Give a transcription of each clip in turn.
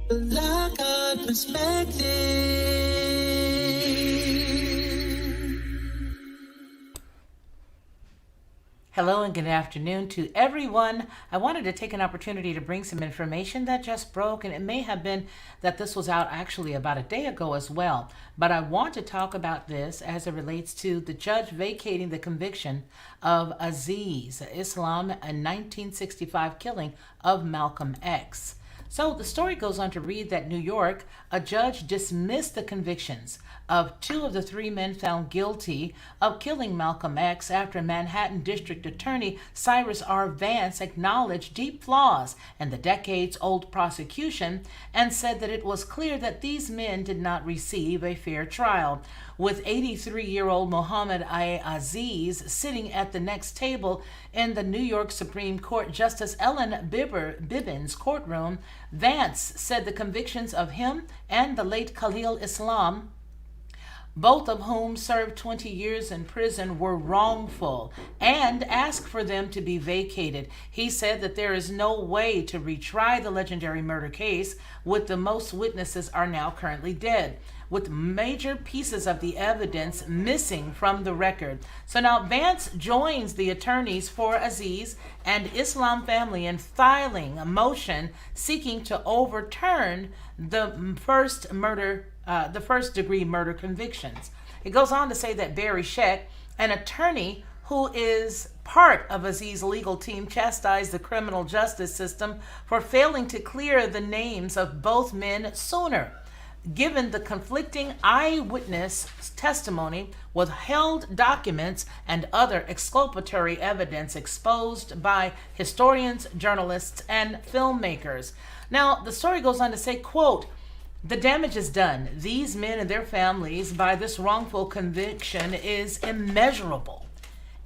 Black eye perspective. Hello and good afternoon to everyone. I wanted to take an opportunity to bring some information that just broke, and it may have been that this was out actually about a day ago as well. But I want to talk about this as it relates to the judge vacating the conviction of Aziz, Islam, a 1965 killing of Malcolm X. So the story goes on to read that New York, a judge dismissed the convictions of two of the three men found guilty of killing Malcolm X after Manhattan District Attorney Cyrus R. Vance acknowledged deep flaws in the decades-old prosecution and said that it was clear that these men did not receive a fair trial. With 83-year-old Mohammed Aziz sitting at the next table in the New York Supreme Court Justice Ellen Bibbins courtroom, Vance said the convictions of him and the late Khalil Islam, both of whom served 20 years in prison, were wrongful, and asked for them to be vacated. He said that there is no way to retry the legendary murder case, with the most witnesses are now currently dead, with major pieces of the evidence missing from the record. So now Vance joins the attorneys for Aziz and Islam family in filing a motion seeking to overturn the first degree murder convictions. It goes on to say that Barry Scheck, an attorney who is part of Aziz's legal team, chastised the criminal justice system for failing to clear the names of both men sooner, given the conflicting eyewitness testimony, withheld documents, and other exculpatory evidence exposed by historians, journalists, and filmmakers. Now, the story goes on to say, quote, "The damage is done. These men and their families by this wrongful conviction is immeasurable,"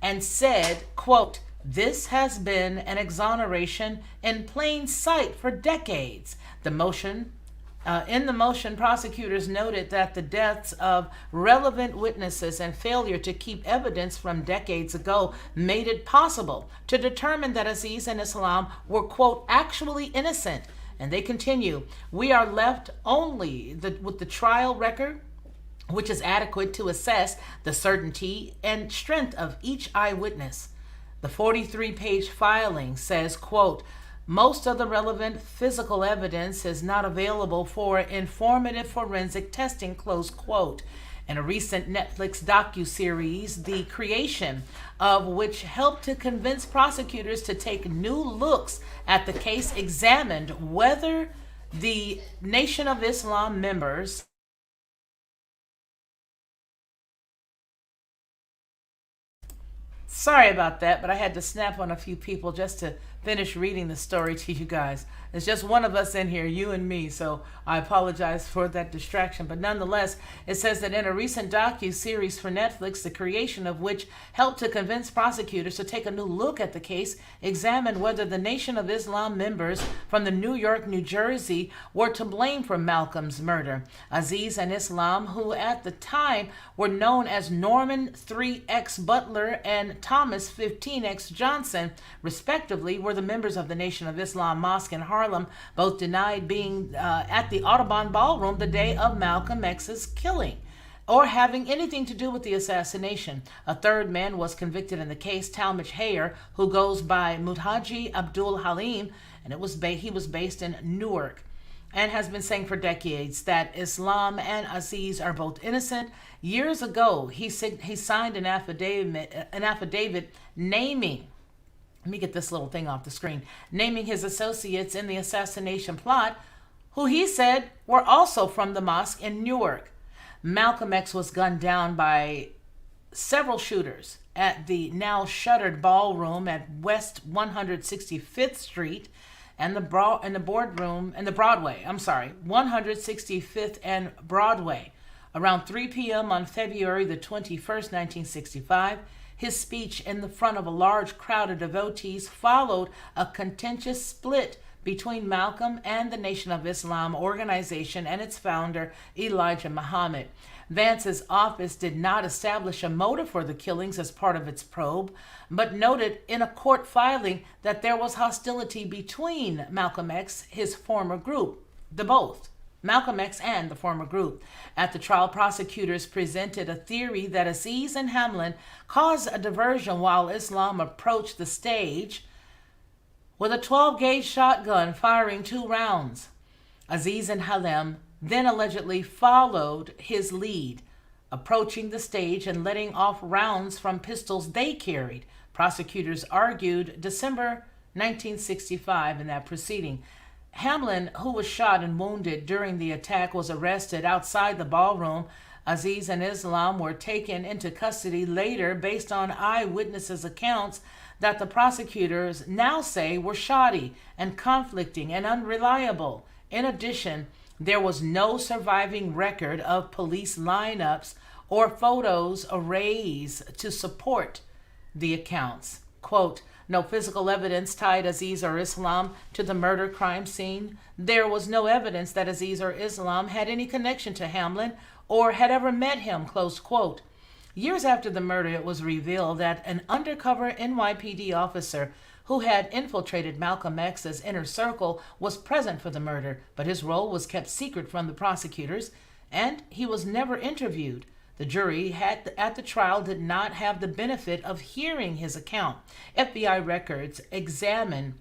and said, quote, "This has been an exoneration in plain sight for decades." In the motion, prosecutors noted that the deaths of relevant witnesses and failure to keep evidence from decades ago made it possible to determine that Aziz and Islam were, quote, "actually innocent." And they continue, "We are left only with the trial record, which is adequate to assess the certainty and strength of each eyewitness." The 43-page filing says, quote, "Most of the relevant physical evidence is not available for informative forensic testing," close quote. In a recent Netflix docuseries, the creation of which helped to convince prosecutors to take new looks at the case, examined whether the Nation of Islam members Sorry about that, but I had to snap on a few people just to finish reading the story to you guys. It's just one of us in here, you and me, so I apologize for that distraction. But nonetheless, it says that in a recent docu-series for Netflix, the creation of which helped to convince prosecutors to take a new look at the case, examined whether the Nation of Islam members from the New York, New Jersey were to blame for Malcolm's murder. Aziz and Islam, who at the time were known as Norman 3X Butler and Thomas 15X Johnson, respectively, were the members of the Nation of Islam Mosque in Harlem. Both denied being at the Audubon Ballroom the day of Malcolm X's killing or having anything to do with the assassination. A third man was convicted in the case, Talmadge Hayer, who goes by Mutaji Abdul Halim, and he was based in Newark, and has been saying for decades that Islam and Aziz are both innocent. Years ago, he signed an affidavit naming, let me get this little thing off the screen, naming his associates in the assassination plot, who he said were also from the mosque in Newark. Malcolm X was gunned down by several shooters at the now shuttered ballroom at West 165th Street and the Broadway, 165th and Broadway, around 3 p.m. on February the 21st, 1965. His speech in the front of a large crowd of devotees followed a contentious split between Malcolm and the Nation of Islam organization and its founder, Elijah Muhammad. Vance's office did not establish a motive for the killings as part of its probe, but noted in a court filing that there was hostility between Malcolm X, his former group, the both. Malcolm X and the former group. At the trial, prosecutors presented a theory that Aziz and Hamlin caused a diversion while Islam approached the stage with a 12-gauge shotgun, firing 2 rounds. Aziz and Hamlin then allegedly followed his lead, approaching the stage and letting off rounds from pistols they carried. Prosecutors argued December 1965 in that proceeding. Hamlin, who was shot and wounded during the attack, was arrested outside the ballroom. Aziz and Islam were taken into custody later based on eyewitnesses' accounts that the prosecutors now say were shoddy and conflicting and unreliable. In addition, there was no surviving record of police lineups or photos arrays to support the accounts. Quote, no physical evidence tied Aziz or Islam to the murder crime scene. There was no evidence that Aziz or Islam had any connection to Hamlin or had ever met him, close quote. Years after the murder, it was revealed that an undercover NYPD officer who had infiltrated Malcolm X's inner circle was present for the murder, but his role was kept secret from the prosecutors, and he was never interviewed. The jury at the trial did not have the benefit of hearing his account. FBI records examined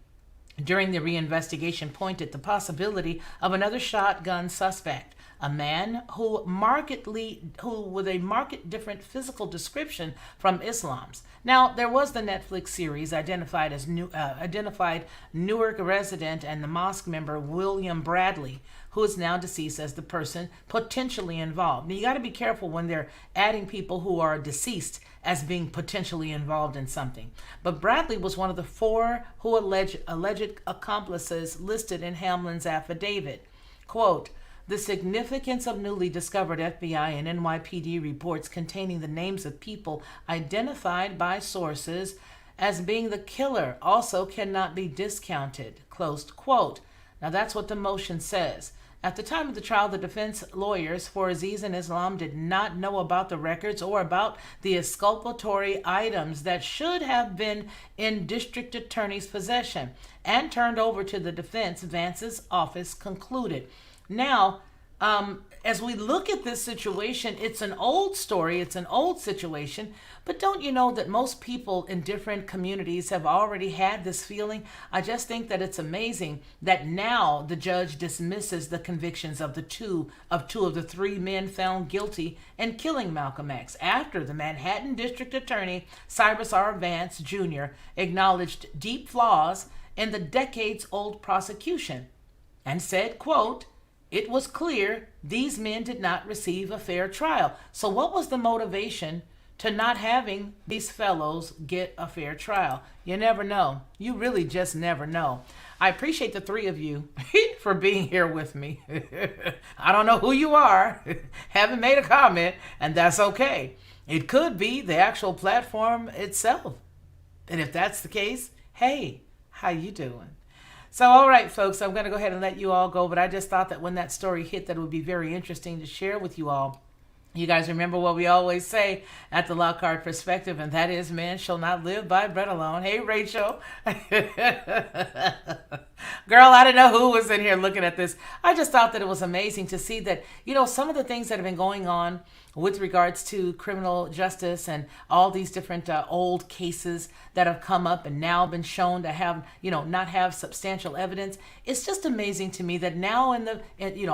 during the reinvestigation pointed the possibility of another shotgun suspect, a man who with a marked different physical description from Islam's. Now, there was the Netflix series identified Newark resident and the mosque member William Bradley, who is now deceased, as the person potentially involved. Now, you got to be careful when they're adding people who are deceased as being potentially involved in something. But Bradley was one of the 4 who alleged accomplices listed in Hamlin's affidavit. Quote, the significance of newly discovered FBI and NYPD reports containing the names of people identified by sources as being the killer also cannot be discounted. Closed quote. Now that's what the motion says. At the time of the trial, the defense lawyers for Aziz and Islam did not know about the records or about the exculpatory items that should have been in district attorney's possession and turned over to the defense, Vance's office concluded. Now, as we look at this situation, it's an old story, it's an old situation, but don't you know that most people in different communities have already had this feeling? I just think that it's amazing that now the judge dismisses the convictions of two of the 3 men found guilty in killing Malcolm X after the Manhattan District Attorney Cyrus R. Vance Jr. acknowledged deep flaws in the decades-old prosecution and said, quote, it was clear these men did not receive a fair trial. So what was the motivation to not having these fellows get a fair trial? You never know. You really just never know. I appreciate the 3 of you for being here with me. I don't know who you are. Haven't made a comment, and that's okay. It could be the actual platform itself. And if that's the case, hey, how you doing? So, all right, folks, I'm going to go ahead and let you all go. But I just thought that when that story hit, that it would be very interesting to share with you all. You guys remember what we always say at the Lockhart Perspective, and that is, man shall not live by bread alone. Hey, Rachel. Girl, I didn't know who was in here looking at this. I just thought that it was amazing to see that, some of the things that have been going on with regards to criminal justice and all these different old cases that have come up and now been shown to have, not have substantial evidence. It's just amazing to me that now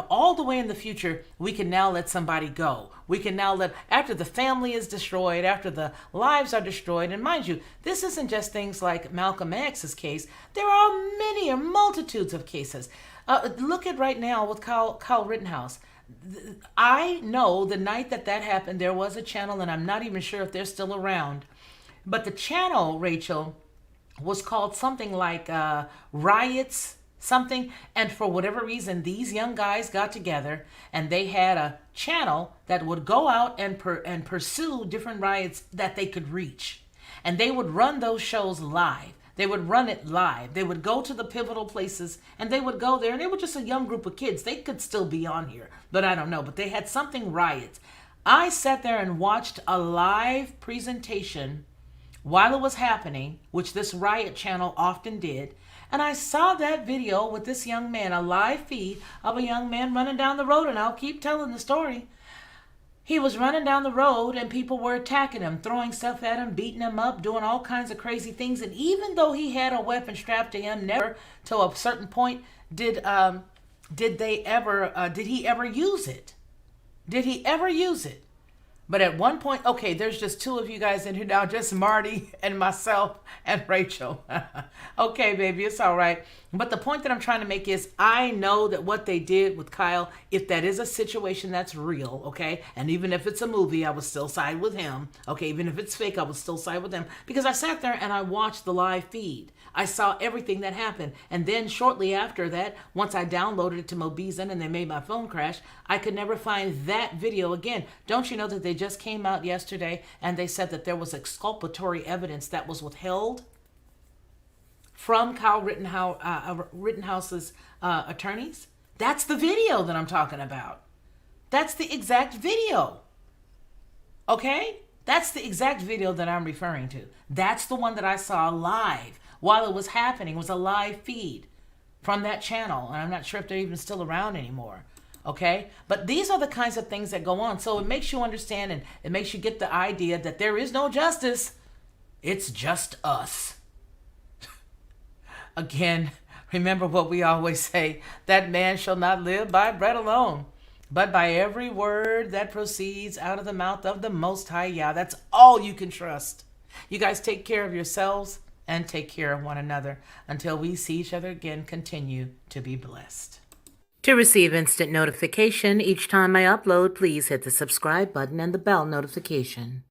all the way in the future, we can now let somebody go. We can now after the family is destroyed, after the lives are destroyed, and mind you, this isn't just things like Malcolm X's case. There are many or multitudes of cases. Look at right now with Kyle Rittenhouse. I know the night that happened, there was a channel, and I'm not even sure if they're still around, but the channel, Rachel, was called something like Riots something, and for whatever reason, these young guys got together and they had a channel that would go out and pursue different riots that they could reach, and they would run those shows live. They would run it live. They would go to the pivotal places and they would go there, and they were just a young group of kids. They could still be on here, but I don't know. But they had something riots. I sat there and watched a live presentation while it was happening, which this riot channel often did. And I saw that video with this young man, a live feed of a young man running down the road, and I'll keep telling the story. He was running down the road and people were attacking him, throwing stuff at him, beating him up, doing all kinds of crazy things. And even though he had a weapon strapped to him, never to a certain point did he ever use it. Did he ever use it? But at one point, okay, there's just two of you guys in here now, just Marty and myself and Rachel. Okay, baby, it's all right. But the point that I'm trying to make is I know that what they did with Kyle, if that is a situation that's real, okay, and even if it's a movie, I would still side with him. Okay, even if it's fake, I would still side with him because I sat there and I watched the live feed. I saw everything that happened. And then shortly after that, once I downloaded it to Mobizen and they made my phone crash, I could never find that video again. Don't you know that they just came out yesterday and they said that there was exculpatory evidence that was withheld from Kyle Rittenhouse's attorneys? That's the video that I'm talking about. That's the exact video. Okay? That's the exact video that I'm referring to. That's the one that I saw live while it was happening. It was a live feed from that channel. And I'm not sure if they're even still around anymore. Okay? But these are the kinds of things that go on. So it makes you understand and it makes you get the idea that there is no justice. It's just us. Again, remember what we always say, that man shall not live by bread alone, but by every word that proceeds out of the mouth of the Most High Yah. That's all you can trust. You guys take care of yourselves and take care of one another. Until we see each other again, continue to be blessed. To receive instant notification each time I upload, please hit the subscribe button and the bell notification.